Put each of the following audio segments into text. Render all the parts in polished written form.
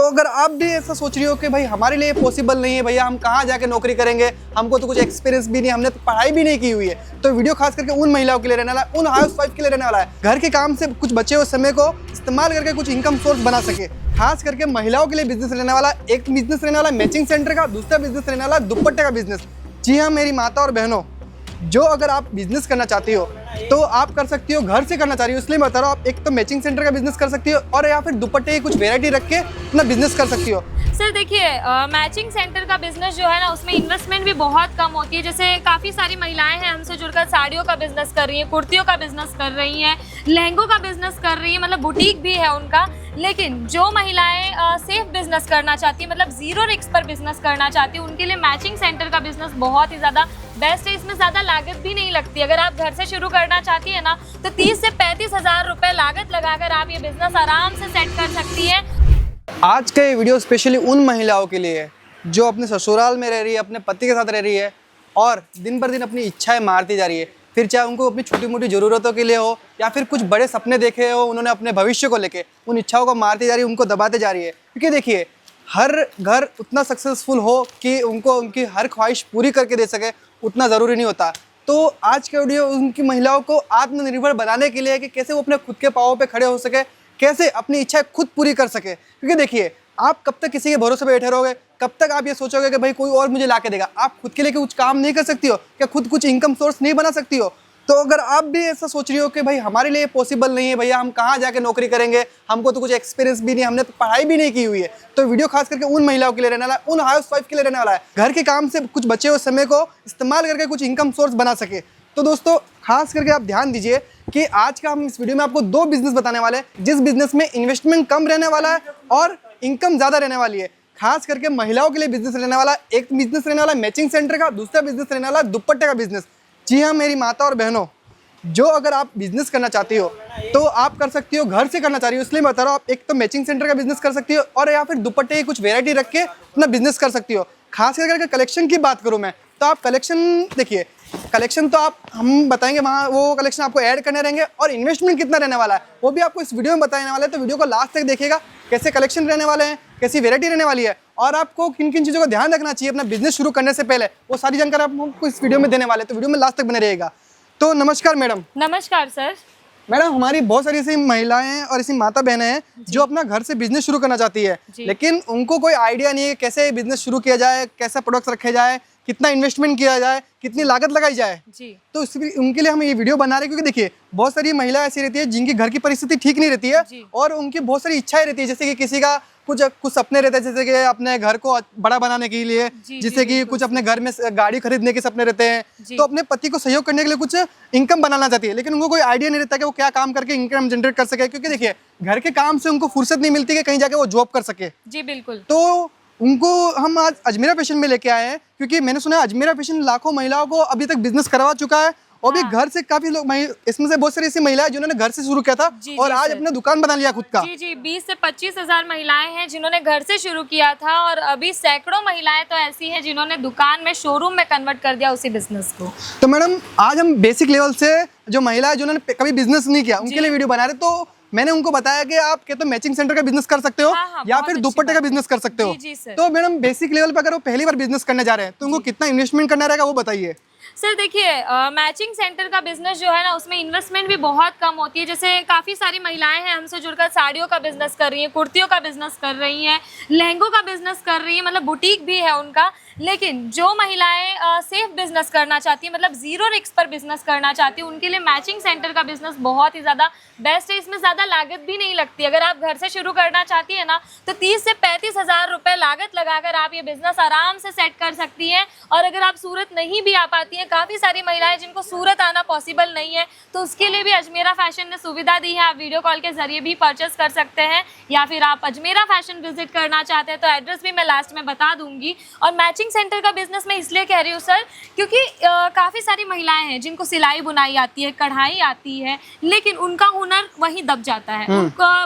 अगर आप भी ऐसा सोच रही हो कि भाई हमारे लिए पॉसिबल नहीं है भैया, हम कहाँ जाके नौकरी करेंगे, हमको तो कुछ एक्सपीरियंस भी नहीं, हमने तो पढ़ाई भी नहीं की हुई है, तो वीडियो खास करके उन महिलाओं के लिए रहने वाला है, उन हाउस वाइफ के लिए रहने वाला है, घर के काम से कुछ बचे हुए समय को इस्तेमाल करके कुछ इनकम सोर्स बना सके। खास करके महिलाओं के लिए बिजनेस रहने वाला, एक बिजनेस रहने वाला मैचिंग सेंटर का, दूसरा बिजनेस रहने वाला दुपट्टे का बिजनेस। जी हाँ मेरी माता और बहनों, जो अगर आप बिजनेस करना चाहती हो तो आप कर सकती हो, घर से करना चाह रही हो इसलिए मैं बता रहा हूँ। आप एक तो मैचिंग सेंटर का बिजनेस कर सकती हो और या फिर दुपट्टे की कुछ वेरायटी रख के अपना बिजनेस कर सकती हो। सर देखिए, मैचिंग सेंटर का बिजनेस जो है ना, उसमें इन्वेस्टमेंट भी बहुत कम होती है। जैसे काफ़ी सारी महिलाएं हैं हमसे जुड़कर साड़ियों का बिजनेस कर रही हैं, कुर्तियों का बिजनेस कर रही हैं, लहंगों का बिजनेस कर रही हैं, मतलब बुटीक भी है उनका। लेकिन जो महिलाएं सेफ बिजनेस करना चाहती हैं, मतलब जीरो रिस्क पर बिजनेस करना चाहती हैं, उनके लिए मैचिंग सेंटर का बिजनेस बहुत ही ज़्यादा बेस्ट है। इसमें ज़्यादा लागत भी नहीं लगती। अगर आप घर से शुरू करना चाहती है ना, तो 30 से 35 हज़ार रुपये लागत लगाकर आप ये बिजनेस आराम से सेट कर सकती है। आज का ये वीडियो स्पेशली उन महिलाओं के लिए है जो अपने ससुराल में रह रही है, अपने पति के साथ रह रही है और दिन पर दिन अपनी इच्छाएं मारती जा रही है। फिर चाहे उनको अपनी छोटी मोटी ज़रूरतों के लिए हो या फिर कुछ बड़े सपने देखे हो उन्होंने अपने भविष्य को लेके, उन इच्छाओं को मारती जा रही है, उनको दबाते जा रही है। क्योंकि देखिए, हर घर उतना सक्सेसफुल हो कि उनको उनकी हर ख्वाहिश पूरी करके दे सके उतना ज़रूरी नहीं होता। तो आज का वीडियो उनकी महिलाओं को आत्मनिर्भर बनाने के लिए है कि कैसे वो अपने खुद के पाँव पे खड़े हो सके, कैसे अपनी इच्छा खुद पूरी कर सके। क्योंकि देखिए, आप कब तक किसी के भरोसे पे बैठे रहोगे, कब तक आप ये सोचोगे कि भाई कोई और मुझे ला के देगा। आप खुद के लिए कुछ काम नहीं कर सकती हो क्या, खुद कुछ इनकम सोर्स नहीं बना सकती हो। तो अगर आप भी ऐसा सोच रही हो कि भाई हमारे लिए पॉसिबल नहीं है भैया, हम कहाँ जाके नौकरी करेंगे, हमको तो कुछ एक्सपीरियंस भी नहीं, हमने तो पढ़ाई भी नहीं की हुई है, तो वीडियो खास करके उन महिलाओं के लिए रहने वाला है, उन हाउस वाइफ के लिए रहने वाला है, घर के काम से कुछ बचे हुए समय को इस्तेमाल करके कुछ इनकम सोर्स बना सके। तो दोस्तों खास करके आप ध्यान दीजिए कि आज का हम इस वीडियो में आपको 2 बिजनेस बताने वाले हैं, जिस बिजनेस में इन्वेस्टमेंट कम रहने वाला है और इनकम ज़्यादा रहने वाली है। खास करके महिलाओं के लिए बिजनेस रहने वाला, एक बिजनेस रहने वाला मैचिंग सेंटर का, दूसरा बिजनेस रहने वाला दुपट्टे का बिजनेस। जी हाँ मेरी माता और बहनों, जो अगर आप बिजनेस करना चाहती हो तो आप कर सकती हो, घर से करना चाह रही हो इसलिए मैं बता रहा हूँ। आप एक तो मैचिंग सेंटर का बिजनेस कर सकती हो और या फिर दुपट्टे की कुछ वेरायटी रख के अपना बिजनेस कर सकती हो। खास करके कलेक्शन की बात करूँ मैं तो आप कलेक्शन देखिए, कलेक्शन तो आप हम बताएंगे वहाँ, वो कलेक्शन आपको ऐड करने रहेंगे और इन्वेस्टमेंट कितना रहने वाला है वो भी आपको इस वीडियो में बताने वाला है। तो वीडियो को लास्ट तक देखिएगा, कैसे कलेक्शन रहने वाले हैं, कैसी वेरायटी रहने वाली है और आपको किन किन चीज़ों का ध्यान रखना चाहिए अपना बिजनेस शुरू करने से पहले, वो सारी जानकारी आपको इस वीडियो में देने वाले हैं। तो वीडियो में लास्ट तक बने रहेगा। तो नमस्कार मैडम। नमस्कार सर। मैडम, हमारी बहुत सारी ऐसी महिलाएं हैं और ऐसी माता बहनें हैं जो अपना घर से बिजनेस शुरू करना चाहती है, लेकिन उनको कोई आइडिया नहीं है कैसे बिजनेस शुरू किया जाए, कैसा प्रोडक्ट्स रखे जाए, कितना इन्वेस्टमेंट किया जाए, कितनी लागत लगाई जाए जी। तो उनके लिए हम ये वीडियो बना रहे हैं। क्योंकि देखिए, बहुत सारी महिला ऐसी रहती है जिनकी घर की परिस्थिति ठीक नहीं रहती है और उनकी बहुत सारी इच्छाएं रहती है, जैसे कि किसी का कुछ सपने रहते हैं, जैसे कि अपने घर को बड़ा बनाने के लिए, जैसे कि कुछ अपने घर में गाड़ी खरीदने के सपने रहते हैं, तो अपने पति को सहयोग करने के लिए कुछ इनकम बनाना चाहती है, लेकिन उनको कोई आइडिया नहीं रहता कि वो क्या काम करके इनकम जनरेट कर सके। क्योंकि देखिए, घर के काम से उनको फुर्सत नहीं मिलती कि कहीं जाके वो जॉब कर सके। जी बिल्कुल। तो उनको हम आज अजमेरा फैशन में लेके आए हैं, क्योंकि मैंने सुना है अजमेरा फैशन लाखों महिलाओं को अभी तक बिजनेस करवा चुका है और भी घर से काफी लोग, इसमें से बहुत सारी ऐसी महिलाएं जिन्होंने घर से शुरू किया था और आज अपना दुकान बना लिया खुद का। जी 20 से 25 हज़ार महिलाएं हैं जिन्होंने घर से शुरू किया था और अभी सैकड़ों महिलाएं तो ऐसी हैं जिन्होंने दुकान में, शोरूम में कन्वर्ट कर दिया उसी बिजनेस को। तो मैडम, आज हम बेसिक लेवल से जो महिलाएं जिन्होंने कभी बिजनेस नहीं किया उनके लिए वीडियो बना रहे। तो मैंने उनको बताया कि आप क्या तो मैचिंग सेंटर का बिजनेस कर सकते हो या फिर दुपट्टे का बिजनेस कर सकते हो। तो मैडम, बेसिक लेवल पर अगर वो पहली बार बिजनेस करने जा रहे हैं तो उनको कितना इन्वेस्टमेंट करना रहेगा वो बताइए। सर देखिए, मैचिंग सेंटर का बिजनेस जो है ना, उसमें इन्वेस्टमेंट भी बहुत कम होती है। जैसे काफ़ी सारी महिलाएं हैं हमसे जुड़कर साड़ियों का बिजनेस कर रही हैं, कुर्तियों का बिजनेस कर रही हैं, लहंगों का बिजनेस कर रही हैं, मतलब बुटीक भी है उनका। लेकिन जो महिलाएं सेफ बिजनेस करना चाहती हैं, मतलब जीरो रिस्क पर बिजनेस करना चाहती हैं, उनके लिए मैचिंग सेंटर का बिजनेस बहुत ही ज़्यादा बेस्ट है। इसमें ज़्यादा लागत भी नहीं लगती। अगर आप घर से शुरू करना चाहती है ना, तो 30 से 35 हज़ार रुपये लागत लगाकर आप ये बिजनेस आराम से सेट कर सकती हैं। और अगर आप सूरत नहीं भी आ पाती हैं, काफ़ी सारी महिलाएं जिनको सूरत आना पॉसिबल नहीं है, तो उसके लिए भी अजमेरा फैशन ने सुविधा दी है। आप वीडियो कॉल के जरिए भी परचेस कर सकते हैं, या फिर आप अजमेरा फैशन विजिट करना चाहते हैं तो एड्रेस भी मैं लास्ट में बता दूंगी। और मैचिंग सेंटर का बिजनेस मैं इसलिए कह रही हूँ सर, क्योंकि काफ़ी सारी महिलाएं हैं जिनको सिलाई बुनाई आती है, कढ़ाई आती है, लेकिन उनका हुनर वहीं दब जाता है,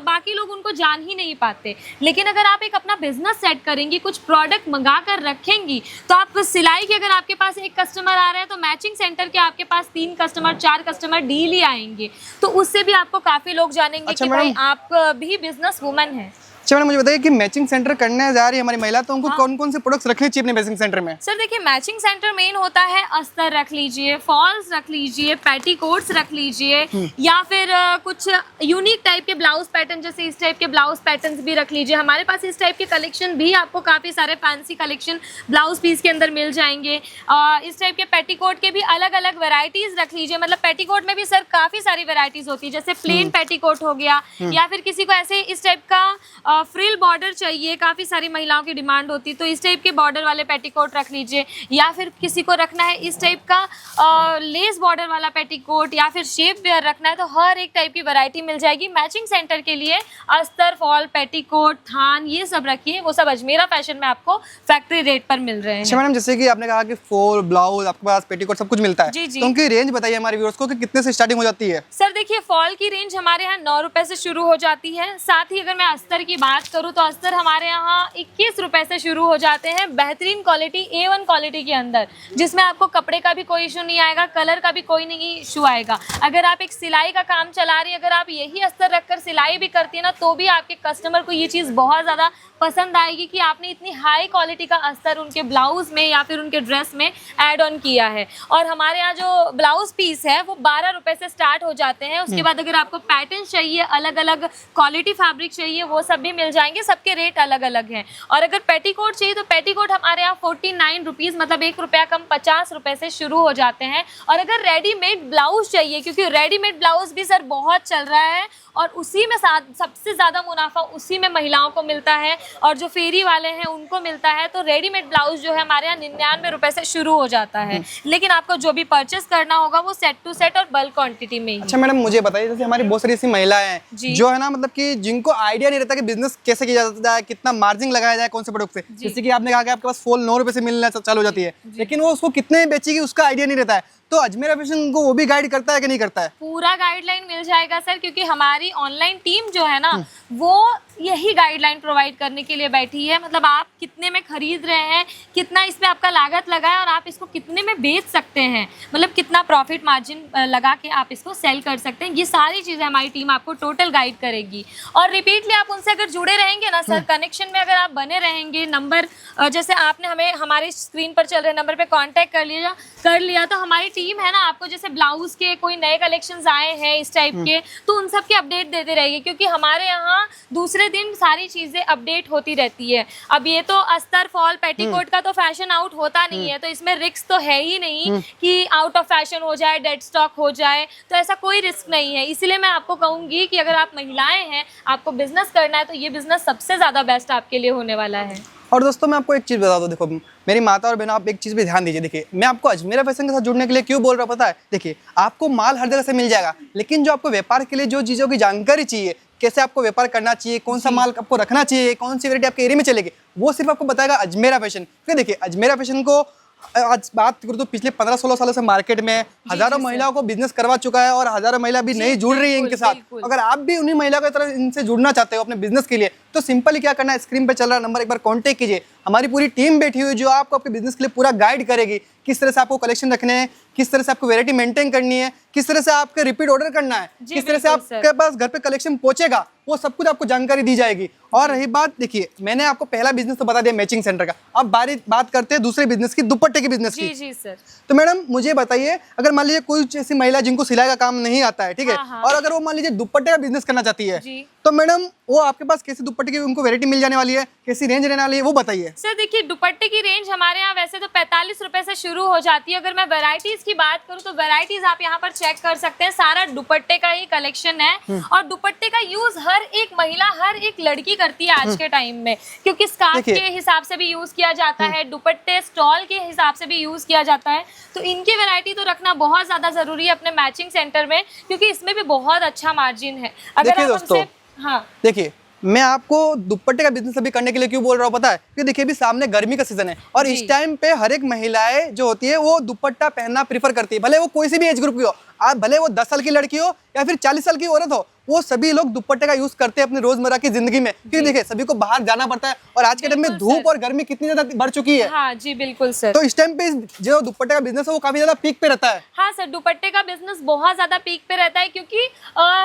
बाकी लोग उनको जान ही नहीं पाते। लेकिन अगर आप एक अपना बिजनेस सेट करेंगी, कुछ प्रोडक्ट मंगा कर रखेंगी, तो आप सिलाई के अगर आपके पास एक कस्टमर आ रहे हैं तो मैचिंग सेंटर के आपके पास 3 कस्टमर 4 कस्टमर डेली आएंगे, तो उससे भी आपको काफ़ी लोग जानेंगे कि भाई आप भी बिजनेस वुमन है। अच्छा मैडम, मुझे बताइए कि मैचिंग सेंटर करने जा रही है हमारी महिला, तो उनको कौन कौन से प्रोडक्ट्स रखने चाहिए अपने मैचिंग सेंटर में? सर देखिए, मैचिंग सेंटर मेन होता है अस्तर रख लीजिए, फॉल्स रख लीजिए, पेटीकोट्स रख लीजिए, या फिर कुछ यूनिक टाइप के ब्लाउज पैटर्न, जैसे इस टाइप के ब्लाउज पैटर्न्स भी रख लीजिए। हमारे पास इस टाइप के कलेक्शन भी आपको काफ़ी सारे फैंसी कलेक्शन ब्लाउज पीस के अंदर मिल जाएंगे। इस टाइप के पेटीकोट के भी अलग अलग वेराइटीज़ रख लीजिए। मतलब पेटीकोट में भी सर काफ़ी सारी वेराइटीज़ होती है, जैसे प्लेन पेटीकोट हो गया, या फिर किसी को ऐसे इस टाइप का फ्रिल बॉर्डर चाहिए, काफ़ी सारी महिलाओं की डिमांड होती है, तो इस टाइप के बॉर्डर वाले पेटीकोट रख लीजिए। या फिर किसी को रखना है इस टाइप का लेस बॉर्डर वाला पेटीकोट, या फिर शेप वेयर रखना है, तो हर एक टाइप की वैरायटी मिल जाएगी। मैचिंग सेंटर के लिए अस्तर, फॉल, पेटीकोट, थान, ये सब रखिए, वो सब अजमेरा फैशन में आपको फैक्ट्री रेट पर मिल रहे हैं। अच्छा मैडम, जैसे कि आपने कहा कि फॉल, ब्लाउज, आपके पास पेटीकोट सब कुछ मिलता है, जी, जी। तो उनकी रेंज बताइए हमारे व्यूअर्स को कि कितने से स्टार्टिंग हो जाती है? सर देखिए, फॉल की रेंज हमारे यहाँ 9 रुपए से शुरू हो जाती है। साथ ही अगर मैं अस्तर की बात करूँ तो अस्तर हमारे यहाँ 21 रुपए से शुरू हो जाते हैं, बेहतरीन क्वालिटी, A1 क्वालिटी के अंदर, जिसमें आपको कपड़े का भी कोई इशू नहीं आएगा, कलर का भी कोई नहीं इशू आएगा। अगर आप एक सिलाई का काम चला रही है, अगर आप यही अस्तर रखकर सिलाई भी करती है ना, तो भी आपके कस्टमर को ये चीज़ बहुत ज़्यादा पसंद आएगी कि आपने इतनी हाई क्वालिटी का अस्तर उनके ब्लाउज में या फिर उनके ड्रेस में ऐड ऑन किया है। और हमारे यहाँ जो ब्लाउज पीस है वो 12 रुपए से स्टार्ट हो जाते हैं। उसके बाद अगर आपको पैटर्न चाहिए, अलग अलग क्वालिटी फैब्रिक चाहिए, वो सब भी मिल जाएंगे, सबके रेट अलग अलग हैं। और अगर पेटीकोट चाहिए तो पेटीकोट हमारे यहाँ 49 रुपीज़, मतलब 1 रुपया कम, 50 रुपए से शुरू हो जाते हैं। और अगर रेडीमेड ब्लाउज चाहिए, क्योंकि रेडीमेड ब्लाउज भी सर बहुत चल रहा है और उसी में सबसे ज़्यादा मुनाफा उसी में महिलाओं को मिलता है, और जो फेरी वाले हैं उनको मिलता है। तो रेडीमेड ब्लाउज जो है हमारे यहाँ 99 रुपए से शुरू हो जाता है, लेकिन आपको जो भी परचेस करना होगा वो सेट टू सेट और बल्क क्वांटिटी में ही। अच्छा मैडम, मुझे बताइए, जैसे हमारी बहुत सारी ऐसी महिलाएं हैं जो है ना, मतलब कि जिनको आइडिया नहीं रहता कि बिजनेस कैसे किया जाता है, कितना मार्जिन लगाया जाए कौन से प्रोडक्ट से। जैसे कि आपने कहा कि आपके पास फॉल 9 रुपए से मिलना चालू हो जाती है, लेकिन वो उसको कितने बेचेगी उसका आइडिया नहीं रहता है, तो अजमेरा फैशन को वो भी गाइड करता है कि नहीं करता है? पूरा गाइडलाइन मिल जाएगा सर, क्योंकि हमारी ऑनलाइन टीम जो है ना, वो यही गाइडलाइन प्रोवाइड करने के लिए बैठी है। मतलब आप कितने में खरीद रहे हैं, कितना इस पे आपका लागत लगा है, और आप इसको कितने में बेच सकते हैं, मतलब कितना प्रॉफिट मार्जिन लगा के आप इसको सेल कर सकते हैं, ये सारी चीज़ें हमारी टीम आपको टोटल गाइड करेगी। और रिपीटली आप उनसे अगर जुड़े रहेंगे ना सर, कनेक्शन में अगर आप बने रहेंगे, नंबर जैसे आपने हमें हमारे स्क्रीन पर चल रहे नंबर पर कॉन्टैक्ट कर लिया, तो हमारी टीम है ना आपको, जैसे ब्लाउज के कोई नए कलेक्शंस आए हैं इस टाइप के, तो उन सब के अपडेट देते रहेगी, क्योंकि हमारे यहाँ दूसरे दिन सारी चीज़ें अपडेट होती रहती है। अब ये तो अस्तर, फॉल, पेटीकोट का तो फैशन आउट होता नहीं है, तो इसमें रिस्क तो है ही नहीं कि आउट ऑफ फैशन हो जाए, डेड स्टॉक हो जाए, तो ऐसा कोई रिस्क नहीं है। इसीलिए मैं आपको कहूँगी कि अगर आप महिलाएं हैं, आपको बिजनेस करना है, तो ये बिजनेस सबसे ज़्यादा बेस्ट आपके लिए होने वाला है। और दोस्तों मैं आपको एक चीज़ बता दूं, देखो मेरी माता और बहनों, आप एक चीज़ पे ध्यान दीजिए। देखिए, मैं आपको अजमेरा फैशन के साथ जुड़ने के लिए क्यों बोल रहा हूँ पता है? देखिए, आपको माल हर जगह से मिल जाएगा, लेकिन जो आपको व्यापार के लिए जो चीज़ों की जानकारी चाहिए, कैसे आपको व्यापार करना चाहिए, कौन सा माल आपको रखना चाहिए, कौन सी वैरायटी आपके एरिया में चलेगी, वो सिर्फ आपको बताएगा अजमेरा फैशन। फिर देखिए, अजमेरा फैशन को आज बात करूँ तो पिछले 15-16 सालों से मार्केट में हजारों महिलाओं को बिजनेस करवा चुका है, और हजारों महिला भी नहीं जुड़ रही है इनके साथ। अगर आप भी उन्हीं महिलाओं की तरह इनसे जुड़ना चाहते हो अपने बिजनेस के लिए, तो सिंपली क्या करना है, स्क्रीन पर चल रहा नंबर एक बार कांटेक्ट कीजिए। हमारी पूरी टीम बैठी हुई जो आपको आपके बिजनेस के लिए पूरा गाइड करेगी, किस तरह से आपको कलेक्शन रखने हैं, किस तरह से आपको वैरायटी मेंटेन करनी है, किस तरह से आपके रिपीट ऑर्डर करना है, किस तरह से आपके पास घर पे कलेक्शन पहुंचेगा, वो सब कुछ आपको जानकारी दी जाएगी। और रही बात, देखिए मैंने आपको पहला बिजनेस तो बता दिया मैचिंग सेंटर का, अब बात करते हैं दूसरे बिजनेस की, दुपट्टे के बिजनेस की। जी सर। तो मैडम मुझे बताइए, अगर मान लीजिए कोई ऐसी महिला जिनको सिलाई का काम नहीं आता है, ठीक है, और अगर वो मान लीजिए दुपट्टे का बिजनेस करना चाहती है, तो मैडम वो आपके पास कैसे दुपट्टे की उनको वैरायटी मिल जाने वाली है, कैसी रेंज रहने वाली है, वो बताइए। सर देखिए, दुपट्टे की रेंज हमारे यहाँ वैसे तो 45 रुपए से शुरू हो जाती है। अगर मैं वैरायटीज की बात करूँ तो वैरायटीज आप यहाँ पर चेक कर सकते हैं, सारा दुपट्टे का ही कलेक्शन है। और दुपट्टे का यूज हर एक महिला, हर एक लड़की करती है आज के टाइम में, क्योंकि स्कार्फ के हिसाब से भी यूज किया जाता है, दुपट्टे स्टॉल के हिसाब से भी यूज किया जाता है। तो इनकी वैरायटी तो रखना बहुत ज्यादा जरूरी है अपने मैचिंग सेंटर में, क्योंकि इसमें भी बहुत अच्छा मार्जिन है। अगर आप हमसे, हाँ देखिए, मैं आपको दुपट्टे का बिजनेस अभी करने के लिए क्यों बोल रहा हूँ पता है? क्योंकि देखिए अभी सामने गर्मी का सीजन है, और इस टाइम पे हर एक महिलाएं जो होती है वो दुपट्टा पहनना प्रीफर करती है, भले वो कोई सी भी एज ग्रुप की हो, आप भले वो 10 साल की लड़की हो या फिर 40 साल की औरत हो, वो सभी लोग दुपट्टे का यूज करते हैं अपनी रोजमर्रा की जिंदगी में, क्योंकि देखिए सभी को बाहर जाना पड़ता है और आज के टाइम में धूप और गर्मी कितनी ज्यादा बढ़ चुकी है। हाँ जी बिल्कुल सर। तो इस टाइम पे जो दुपट्टे का बिजनेस है वो काफी ज्यादा पीक पे रहता है। हाँ सर, दुपट्टे का बिजनेस बहुत ज्यादा पीक पे रहता है क्योंकि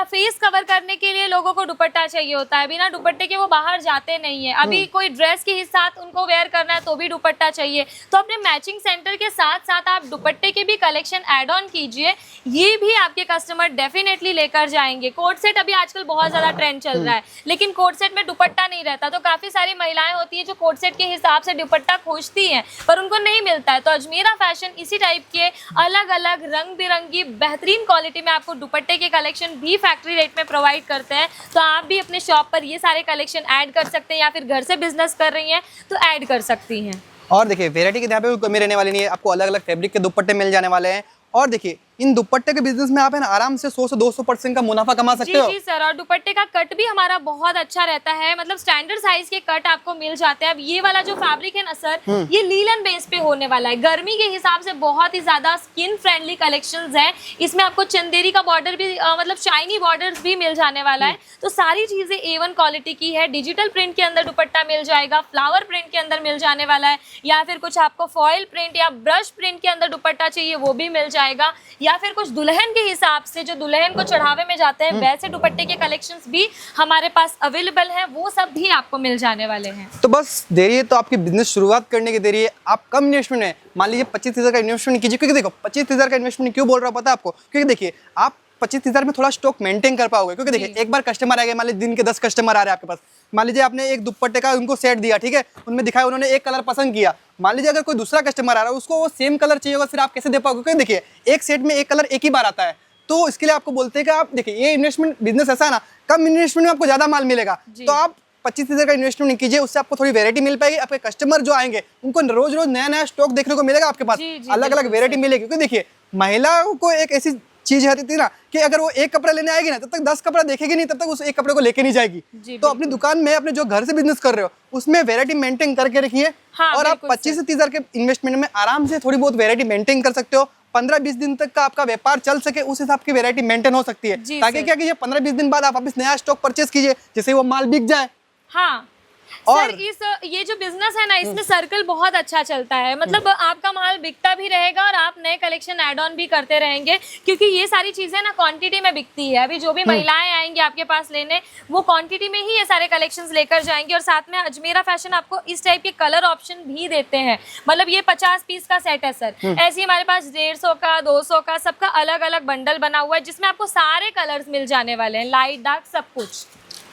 फेस कवर करने के लिए लोगों को दुपट्टा चाहिए होता है। बिना दुपट्टे के वो बाहर जाते नहीं है। अभी कोई ड्रेस के साथ उनको वेयर करना है तो भी दुपट्टा चाहिए। तो अपने मैचिंग सेंटर के साथ साथ आप दुपट्टे के भी कलेक्शन ऐड ऑन कीजिए, ये भी आपके कस्टमर डेफिनेटली लेकर जाएंगे। कोट सेट अभी आजकल बहुत ज्यादा ट्रेंड चल रहा है, लेकिन कोट सेट में दुपट्टा नहीं रहता, तो काफी सारी महिलाएं होती है जो कोट सेट के हिसाब से दुपट्टा खोजती हैं पर उनको नहीं मिलता है। तो अजमेरा फैशन इसी टाइप के अलग अलग रंग बिरंगी बेहतरीन क्वालिटी में आपको दुपट्टे के कलेक्शन भी फैक्ट्री रेट में प्रोवाइड करते हैं। तो आप भी अपने शॉप पर ये सारे कलेक्शन ऐड कर सकते हैं, या फिर घर से बिजनेस कर रही हैं तो ऐड कर सकती हैं। और देखिए वैरायटी के यहाँ पे कमी रहने वाली नहीं है, आपको अलग अलग फैब्रिक के दुपट्टे मिल जाने वाले हैं। और देखिए इन दुपट्टे के बिजनेस में आप है ना आराम से 100 से 200% का मुनाफा कमा सकते हो। जी सर, और दुपट्टे का कट भी हमारा बहुत अच्छा रहता है, मतलब स्टैंडर्ड साइज के कट आपको मिल जाते हैं। अब ये वाला जो फैब्रिक है ना सर, ये लीलन बेस पे होने वाला है। गर्मी के हिसाब से बहुत ही ज्यादा स्किन फ्रेंडली कलेक्शंस हैं। इसमें आपको चंदेरी का बॉर्डर भी मतलब शाइनी बॉर्डर्स भी मिल जाने वाला है। तो सारी चीजें A1 क्वालिटी की है। डिजिटल प्रिंट के अंदर दुपट्टा मिल जाएगा, फ्लावर प्रिंट के अंदर मिल जाने वाला है, या फिर कुछ आपको फॉयल प्रिंट या ब्रश प्रिंट के अंदर दुपट्टा चाहिए वो भी मिल जाएगा, या फिर कुछ दुल्हन के हिसाब से जो दुल्हन को चढ़ावे में जाते हैं वैसे दुपट्टे के कलेक्शंस भी हमारे पास अवेलेबल हैं, वो सब भी आपको मिल जाने वाले हैं। तो बस देरी है तो आपकी बिजनेस शुरुआत करने की देरी है। आप कम इन्वेस्टमेंट है, मान लीजिए 25,000 का इन्वेस्टमेंट कीजिए, क्योंकि देखो 25,000 का इन्वेस्टमेंट क्यों बोल रहा हूँ पता है आपको, क्योंकि देखिए आप 25,000 में थोड़ा स्टॉक मेंटेन कर पाओगे। क्योंकि देखिए एक बार कस्टमर आ गए, मान लीजिए दिन के 10 कस्टमर आ रहे हैं आपके पास, मान लीजिए आपने एक दुपट्टे का उनको सेट दिया, ठीक है, उनमें दिखाया, उन्होंने एक कलर पसंद किया, मान लीजिए अगर कोई दूसरा कस्टमर आ रहा है उसको वो सेम कलर चाहिए होगा, फिर आप कैसे दे पाओगे? क्योंकि देखिए एक सेट में एक कलर एक ही बार आता है। तो इसके लिए आपको बोलते हैं कि आप देखिए ये इन्वेस्टमेंट बिजनेस ऐसा है ना, कम इन्वेस्टमेंट में आपको ज्यादा माल मिलेगा। तो आप 25,000 का इन्वेस्टमेंट नहीं कीजिए, उससे आपको थोड़ी वैरायटी मिल पाएगी। आपके कस्टमर जो आएंगे उनको रोज रोज नया नया स्टॉक देखने को मिलेगा, आपके पास अलग अलग वैरायटी मिलेगी। क्योंकि देखिए महिलाओं को एक ऐसी चीज आती थी ना कि अगर वो एक कपड़ा लेने आएगी ना तब तक 10 कपड़ा देखेगी नहीं, तब तक उस एक कपड़े को लेके नहीं जाएगी। तो अपनी दुकान में अपने जो घर से बिजनेस कर रहे हो उसमें वैरायटी मेंटेन करके रखिए। और आप 25 से 30,000 के इन्वेस्टमेंट में आराम से थोड़ी बहुत वैरायटी मेंटेन कर सकते हो। 15-20 दिन तक का आपका व्यापार चल सके उस हिसाब की वैरायटी मेंटेन हो सकती है, ताकि क्या कीजिए 15-20 दिन बाद आप वापस नया स्टॉक परचेज कीजिए, जिससे वो माल बिक जाए। हाँ और सर ये जो बिजनेस है ना, इसमें सर्कल बहुत अच्छा चलता है। मतलब आपका माल बिकता भी रहेगा और आप नए कलेक्शन ऐड ऑन भी करते रहेंगे, क्योंकि ये सारी चीजें ना क्वांटिटी में बिकती है। अभी जो भी महिलाएं आएंगी आपके पास लेने, वो क्वांटिटी में ही ये सारे कलेक्शंस लेकर जाएंगे। और साथ में अजमेरा फैशन आपको इस टाइप के कलर ऑप्शन भी देते हैं। मतलब ये 50 पीस का सेट है सर, ऐसे हमारे पास 150 का 200 का सबका अलग अलग बंडल बना हुआ है, जिसमें आपको सारे कलर्स मिल जाने वाले हैं, लाइट डार्क सब कुछ।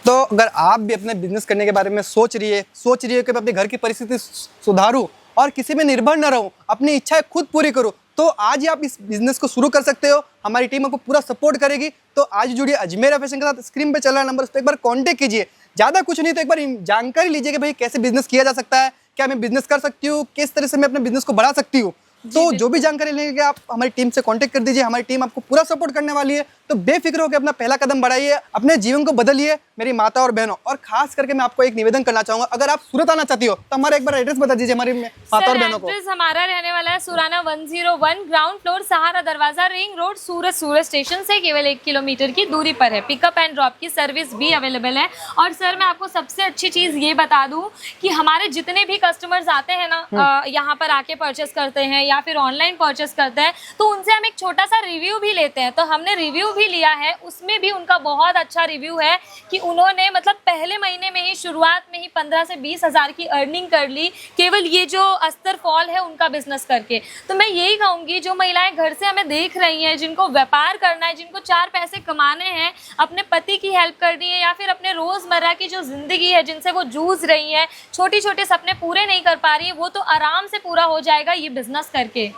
तो अगर आप भी अपने बिजनेस करने के बारे में सोच रही है कि मैं अपने घर की परिस्थिति सुधारूं और किसी में निर्भर न रहूं, अपनी इच्छाएं खुद पूरी करूं, तो आज ही आप इस बिजनेस को शुरू कर सकते हो। हमारी टीम आपको पूरा सपोर्ट करेगी। तो आज जुड़िए अजमेरा फैशन के साथ, स्क्रीन पे चल रहा नंबर उस पर एक बार कांटेक्ट कीजिए। ज़्यादा कुछ नहीं तो एक बार जानकारी लीजिए कि भाई कैसे बिजनेस किया जा सकता है, क्या मैं बिजनेस कर सकती हूँ, किस तरह से मैं अपने बिजनेस को बढ़ा सकती हूँ। तो जो भी जानकारी लेंगे आप हमारी टीम से कांटेक्ट कर दीजिए, हमारी टीम आपको पूरा सपोर्ट करने वाली है। तो बेफिक्र होकर अपना पहला कदम बढ़ाइए, अपने जीवन को बदलिए मेरी माता और बहनों। और खास करके मैं आपको एक निवेदन करना चाहूंगा, अगर आप सूरत आना चाहती हो तो हमारा एक बार एड्रेस बता दीजिए हमारी माता और बहनों को। एड्रेस हमारा रहने वाला है सुराना 101 ग्राउंड फ्लोर, सहारा दरवाजा, रिंग रोड, सूरत। सूरत स्टेशन से केवल 1 किलोमीटर की दूरी पर है। पिकअप एंड ड्रॉप की सर्विस भी अवेलेबल है। और सर मैं आपको सबसे अच्छी चीज ये बता दूं कि हमारे जितने भी कस्टमर्स आते हैं ना, यहाँ पर आके परचेस करते हैं या फिर ऑनलाइन परचेस करते हैं, तो उनसे हम एक छोटा सा रिव्यू भी लेते हैं। तो हमने रिव्यू भी लिया है, उसमें भी उनका बहुत अच्छा रिव्यू है कि उन्होंने मतलब पहले महीने में ही, शुरुआत में ही 15 से 20 हज़ार की अर्निंग कर ली, केवल ये जो अस्तर फॉल है उनका बिजनेस करके। तो मैं यही कहूँगी, जो महिलाएं घर से हमें देख रही हैं, जिनको व्यापार करना है, जिनको 4 पैसे कमाने हैं, अपने पति की हेल्प करनी है, या फिर अपने रोज़मर्रा की जो ज़िंदगी है जिनसे वो जूझ रही हैं, छोटे छोटे सपने पूरे नहीं कर पा रही है, वो तो आराम से पूरा हो जाएगा ये बिजनेस करके।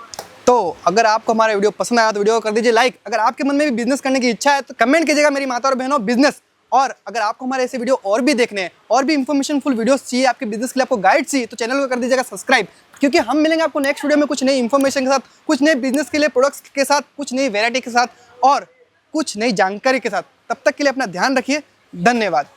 तो अगर आपको हमारा वीडियो पसंद आया तो वीडियो को कर दीजिए लाइक। अगर आपके मन में भी बिजनेस करने की इच्छा है तो कमेंट कीजिएगा मेरी माता और बहनों बिजनेस। और अगर आपको हमारे ऐसे वीडियो और भी देखने हैं, और भी इन्फॉर्मेशन फुल वीडियोस चाहिए आपके बिजनेस के लिए, आपको गाइड चाहिए, तो चैनल को कर दीजिएगा सब्सक्राइब। क्योंकि हम मिलेंगे आपको नेक्स्ट वीडियो में कुछ नई इन्फॉर्मेशन के साथ, कुछ नए बिजनेस के लिए प्रोडक्ट्स के साथ, कुछ नई वैरायटी के साथ और कुछ नई जानकारी के साथ। तब तक के लिए अपना ध्यान रखिए। धन्यवाद।